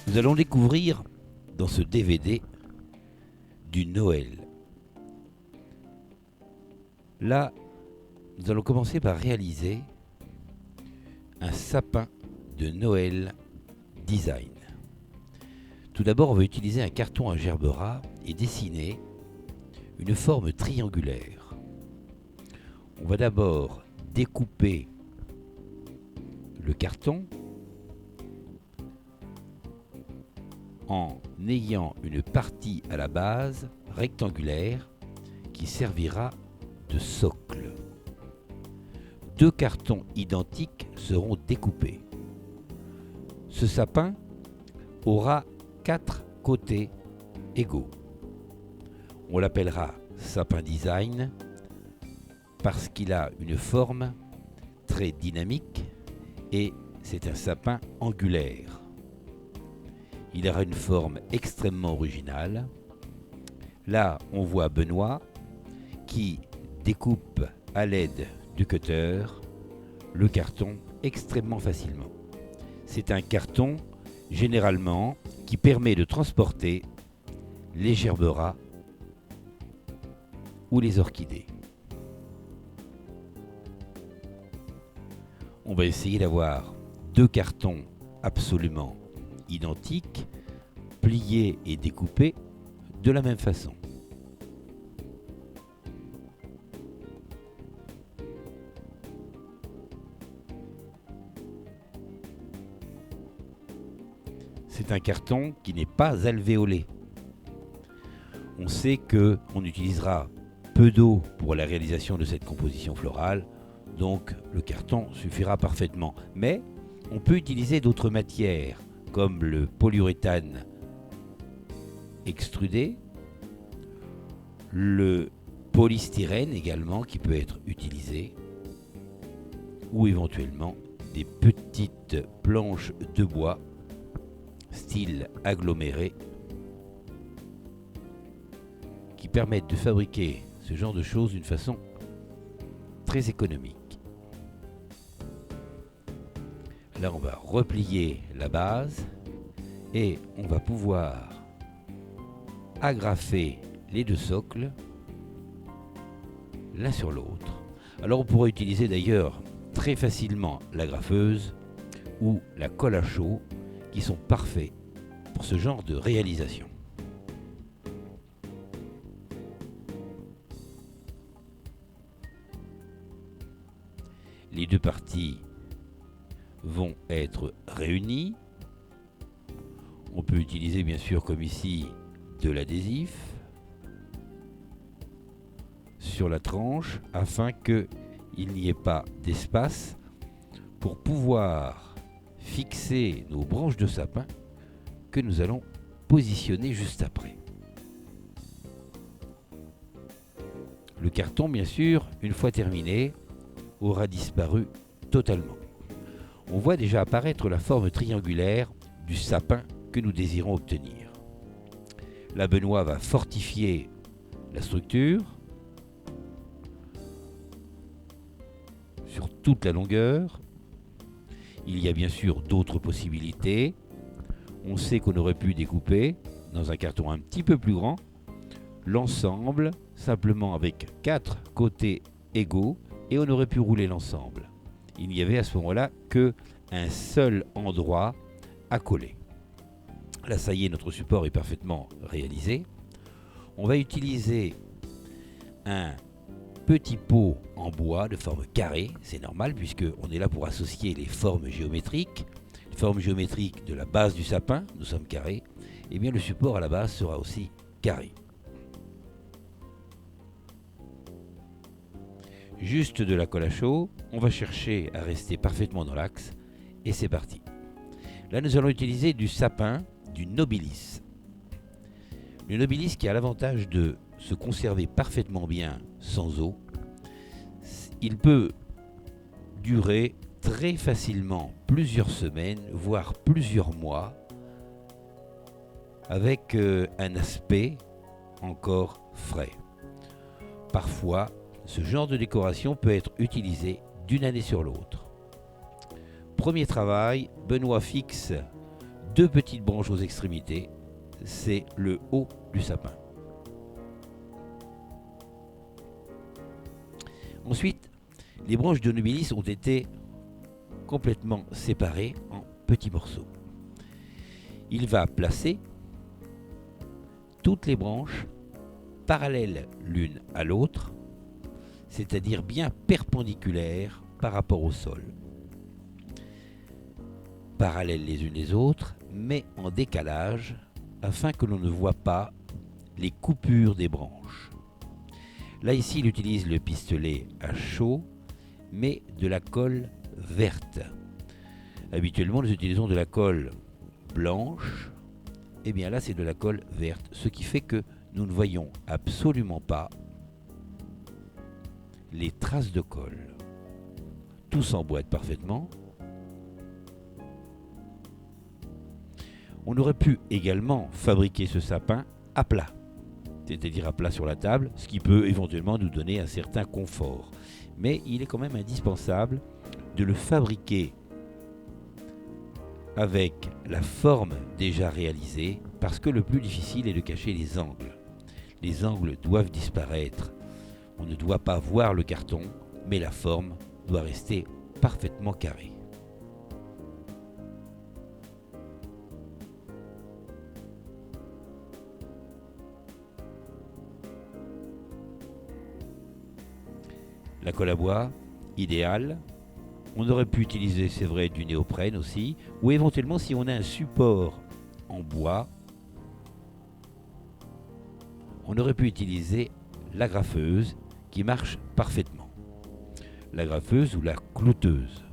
Nous allons découvrir dans ce DVD du Noël. Là, nous allons commencer par réaliser un sapin de Noël design. Tout d'abord, on va utiliser un carton à gerbera et dessiner une forme triangulaire. On va d'abord découper le carton en ayant une partie à la base rectangulaire qui servira de socle. Deux cartons identiques seront découpés. Ce sapin aura 4 côtés égaux. On l'appellera sapin design parce qu'il a une forme très dynamique et c'est un sapin angulaire. Il aura une forme extrêmement originale. Là, on voit Benoît qui découpe à l'aide du cutter le carton extrêmement facilement. C'est un carton généralement qui permet de transporter les gerberas ou les orchidées. On va essayer d'avoir deux cartons absolument identiques, pliés et découpés de la même façon. C'est un carton qui n'est pas alvéolé. On sait qu'on utilisera peu d'eau pour la réalisation de cette composition florale, donc le carton suffira parfaitement. Mais on peut utiliser d'autres matières, comme le polyuréthane extrudé, le polystyrène également qui peut être utilisé, ou éventuellement des petites planches de bois style aggloméré qui permettent de fabriquer ce genre de choses d'une façon très économique. Là, on va replier la base et on va pouvoir agrafer les deux socles l'un sur l'autre. Alors, on pourrait utiliser d'ailleurs très facilement l'agrafeuse ou la colle à chaud qui sont parfaits pour ce genre de réalisation. Les deux parties vont être réunies. On peut utiliser bien sûr comme ici de l'adhésif sur la tranche afin qu'il n'y ait pas d'espace pour pouvoir fixer nos branches de sapin que nous allons positionner juste après. Le carton, bien sûr, une fois terminé, aura disparu totalement. On voit déjà apparaître la forme triangulaire du sapin que nous désirons obtenir. Là, Benoît va fortifier la structure sur toute la longueur. Il y a bien sûr d'autres possibilités. On sait qu'on aurait pu découper dans un carton un petit peu plus grand l'ensemble simplement avec 4 côtés égaux et on aurait pu rouler l'ensemble. Il n'y avait à ce moment-là qu'un seul endroit à coller. Là, ça y est, notre support est parfaitement réalisé. On va utiliser un petit pot en bois de forme carrée, c'est normal puisqu'on est là pour associer les formes géométriques. Les formes géométriques de la base du sapin, nous sommes carrés, et bien le support à la base sera aussi carré. Juste de la colle à chaud, on va chercher à rester parfaitement dans l'axe et c'est parti. Là nous allons utiliser du sapin, du nobilis. Le nobilis qui a l'avantage de se conserver parfaitement bien sans eau. Il peut durer très facilement plusieurs semaines, voire plusieurs mois, avec un aspect encore frais. Parfois, ce genre de décoration peut être utilisé d'une année sur l'autre. Premier travail, Benoît fixe 2 petites branches aux extrémités, c'est le haut du sapin. Ensuite, les branches de nobilis ont été complètement séparées en petits morceaux. Il va placer toutes les branches parallèles l'une à l'autre, c'est-à-dire bien perpendiculaires par rapport au sol. Parallèles les unes les autres, mais en décalage, afin que l'on ne voit pas les coupures des branches. Là, ici, il utilise le pistolet à chaud, mais de la colle verte. Habituellement, nous utilisons de la colle blanche. Et bien là, c'est de la colle verte, ce qui fait que nous ne voyons absolument pas les traces de colle. Tout s'emboîte parfaitement. On aurait pu également fabriquer ce sapin à plat, c'est-à-dire à plat sur la table, ce qui peut éventuellement nous donner un certain confort. Mais il est quand même indispensable de le fabriquer avec la forme déjà réalisée, parce que le plus difficile est de cacher les angles. Les angles doivent disparaître. On ne doit pas voir le carton, mais la forme doit rester parfaitement carrée. La colle à bois, idéale. On aurait pu utiliser, c'est vrai, du néoprène aussi, ou éventuellement si on a un support en bois, on aurait pu utiliser la graffeuse qui marche parfaitement. La graffeuse ou la clouteuse.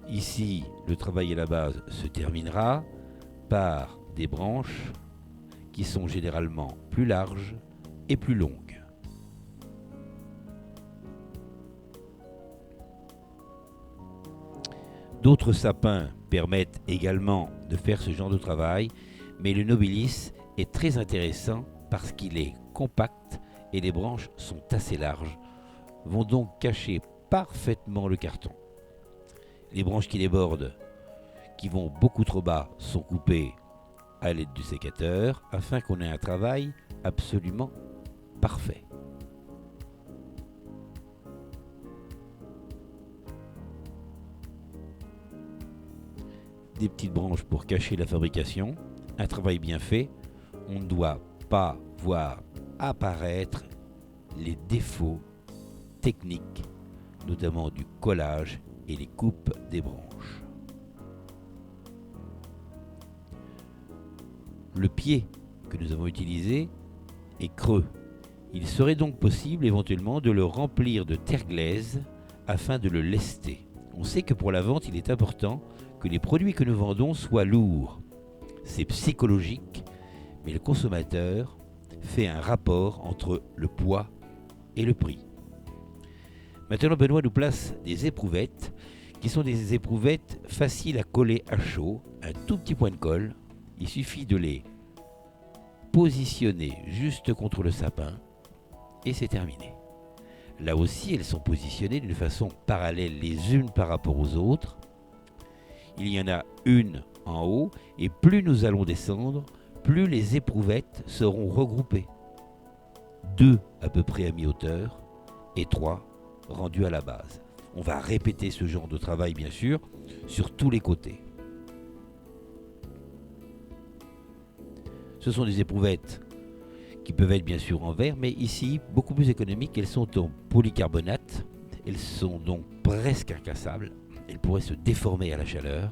Ici, le travail à la base se terminera par des branches qui sont généralement plus larges et plus longues. D'autres sapins permettent également de faire ce genre de travail, mais le nobilis est très intéressant parce qu'il est compact et les branches sont assez larges, vont donc cacher parfaitement le carton. Les branches qui débordent, qui vont beaucoup trop bas, sont coupées à l'aide du sécateur afin qu'on ait un travail absolument parfait. Des petites branches pour cacher la fabrication, un travail bien fait. On ne doit pas voir apparaître les défauts techniques, notamment du collage et les coupes des branches. Le pied que nous avons utilisé est creux. Il serait donc possible éventuellement de le remplir de terre glaise afin de le lester. On sait que pour la vente, il est important que les produits que nous vendons soient lourds. C'est psychologique, mais le consommateur fait un rapport entre le poids et le prix. Maintenant, Benoît nous place des éprouvettes qui sont des éprouvettes faciles à coller à chaud, un tout petit point de colle. Il suffit de les positionner juste contre le sapin et c'est terminé. Là aussi, elles sont positionnées d'une façon parallèle les unes par rapport aux autres. Il y en a une en haut et plus nous allons descendre, plus les éprouvettes seront regroupées. 2 à peu près à mi-hauteur et 3 rendues à la base. On va répéter ce genre de travail bien sûr sur tous les côtés. Ce sont des éprouvettes qui peuvent être bien sûr en verre, mais ici beaucoup plus économiques. Elles sont en polycarbonate, elles sont donc presque incassables. Elles pourraient se déformer à la chaleur.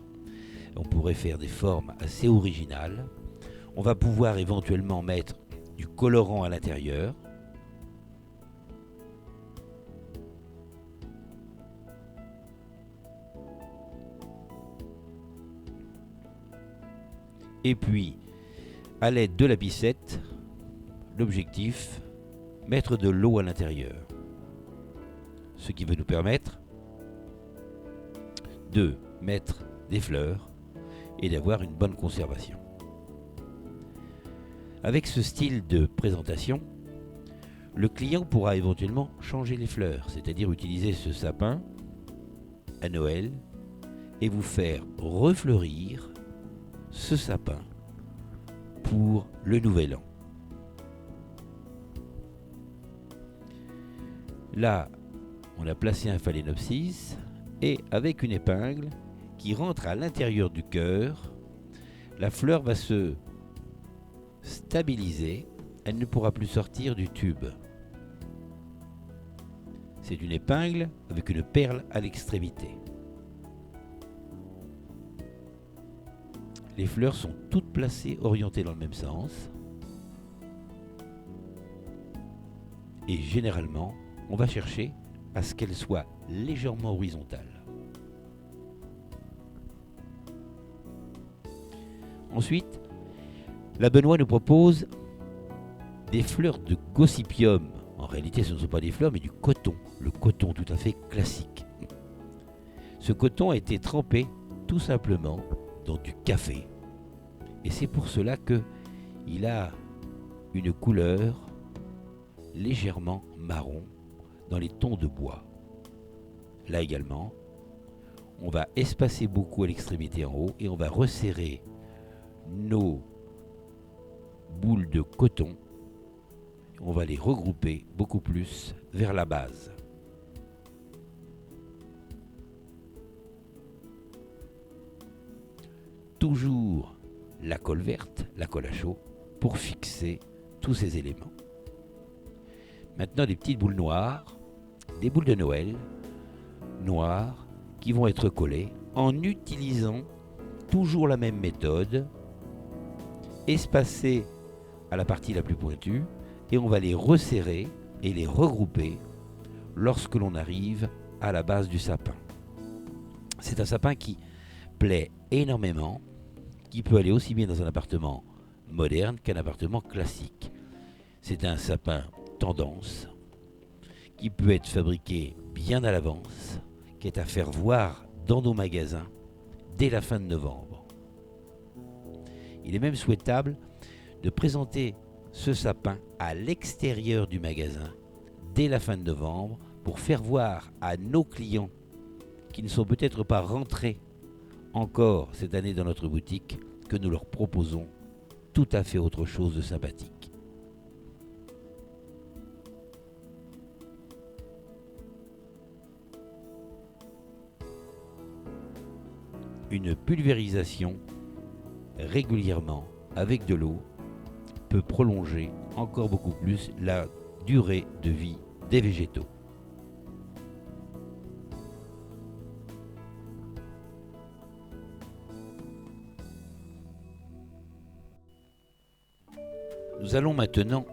On pourrait faire des formes assez originales. On va pouvoir éventuellement mettre du colorant à l'intérieur. Et puis, à l'aide de la pissette, l'objectif, mettre de l'eau à l'intérieur. Ce qui va nous permettre de mettre des fleurs et d'avoir une bonne conservation. Avec ce style de présentation, le client pourra éventuellement changer les fleurs, c'est-à-dire utiliser ce sapin à Noël et vous faire refleurir ce sapin pour le nouvel an. Là, on a placé un phalaenopsis et avec une épingle qui rentre à l'intérieur du cœur, la fleur va se stabiliser, elle ne pourra plus sortir du tube. C'est une épingle avec une perle à l'extrémité. Les fleurs sont toutes placées, orientées dans le même sens. Et généralement, on va chercher à ce qu'elles soient légèrement horizontales. Ensuite, la Benoît nous propose des fleurs de gossypium. En réalité, ce ne sont pas des fleurs, mais du coton. Le coton tout à fait classique. Ce coton a été trempé tout simplement dans du café. Et c'est pour cela qu'il a une couleur légèrement marron dans les tons de bois. Là également, on va espacer beaucoup à l'extrémité en haut et on va resserrer nos boules de coton. On va les regrouper beaucoup plus vers la base. Toujours la colle verte, la colle à chaud, pour fixer tous ces éléments. Maintenant, des petites boules noires, des boules de Noël noires qui vont être collées en utilisant toujours la même méthode, espacées à la partie la plus pointue, et on va les resserrer et les regrouper lorsque l'on arrive à la base du sapin. C'est un sapin qui plaît énormément, qui peut aller aussi bien dans un appartement moderne qu'un appartement classique. C'est un sapin tendance qui peut être fabriqué bien à l'avance, qui est à faire voir dans nos magasins dès la fin de novembre. Il est même souhaitable de présenter ce sapin à l'extérieur du magasin dès la fin de novembre pour faire voir à nos clients qui ne sont peut-être pas rentrés encore cette année dans notre boutique que nous leur proposons tout à fait autre chose de sympathique. Une pulvérisation régulièrement avec de l'eau peut prolonger encore beaucoup plus la durée de vie des végétaux. Nous allons maintenant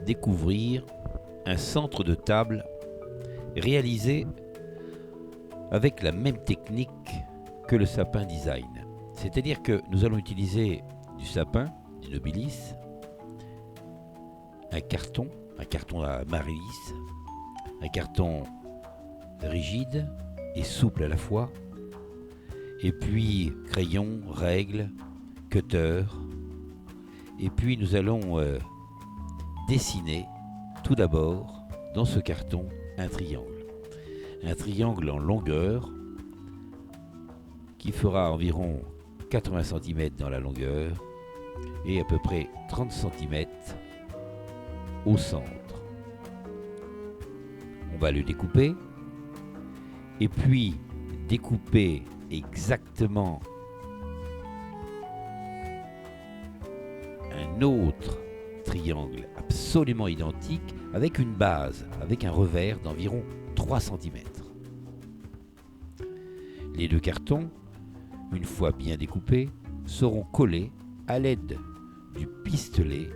découvrir un centre de table réalisé avec la même technique que le sapin design. C'est-à-dire que nous allons utiliser du sapin, du nobilis, un carton à maryllis, un carton rigide et souple à la fois, et puis crayon, règle, cutter, et puis nous allons dessiner tout d'abord dans ce carton un triangle en longueur qui fera environ 80 cm dans la longueur et à peu près 30 cm au centre. On va le découper et puis découper exactement un autre triangle absolument identique avec une base, avec un revers d'environ 3 cm. Les deux cartons, une fois bien découpés, seront collés à l'aide du pistolet,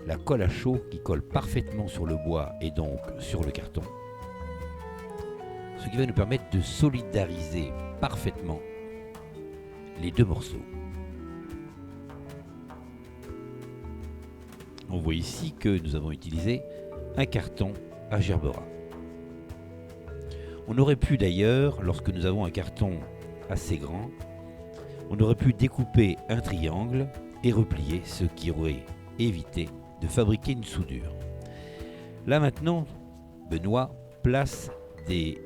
la colle à chaud qui colle parfaitement sur le bois et donc sur le carton, ce qui va nous permettre de solidariser parfaitement les deux morceaux. On voit ici que nous avons utilisé un carton à gerbera. On aurait pu d'ailleurs, lorsque nous avons un carton assez grand, on aurait pu découper un triangle et replier, ce qui aurait évité de fabriquer une soudure. Là maintenant, Benoît place des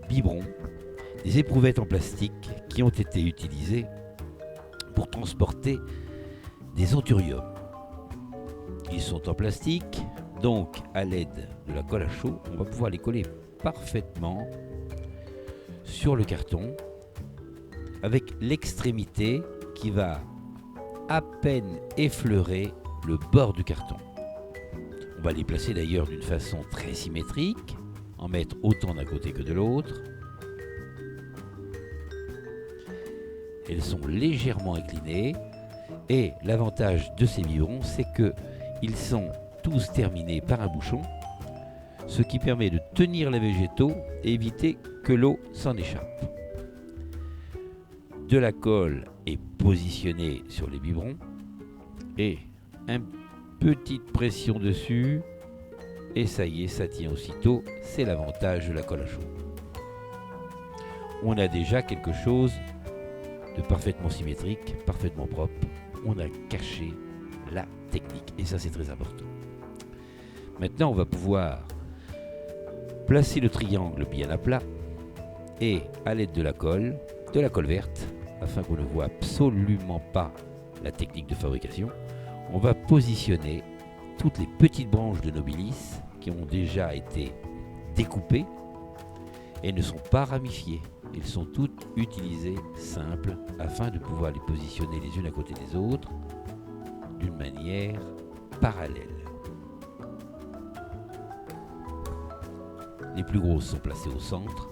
biberons des éprouvettes en plastique qui ont été utilisées pour transporter des anthuriums. Ils sont en plastique, donc à l'aide de la colle à chaud, on va pouvoir les coller parfaitement sur le carton avec l'extrémité qui va à peine effleurer le bord du carton. On va les placer d'ailleurs d'une façon très symétrique, en mettre autant d'un côté que de l'autre. Elles sont légèrement inclinées et l'avantage de ces biberons, c'est qu'ils sont tous terminés par un bouchon, ce qui permet de tenir les végétaux et éviter que l'eau s'en échappe. De la colle est positionnée sur les biberons et une petite pression dessus et ça y est, ça tient aussitôt. C'est l'avantage de la colle à chaud. On a déjà quelque chose de parfaitement symétrique, parfaitement propre. On a caché la technique et ça c'est très important. Maintenant on va pouvoir placer le triangle bien à plat et à l'aide de la colle verte, afin qu'on ne voit absolument pas la technique de fabrication, on va positionner toutes les petites branches de nobilis qui ont déjà été découpées et ne sont pas ramifiées. Elles sont toutes utilisées simples afin de pouvoir les positionner les unes à côté des autres d'une manière parallèle. Les plus grosses sont placées au centre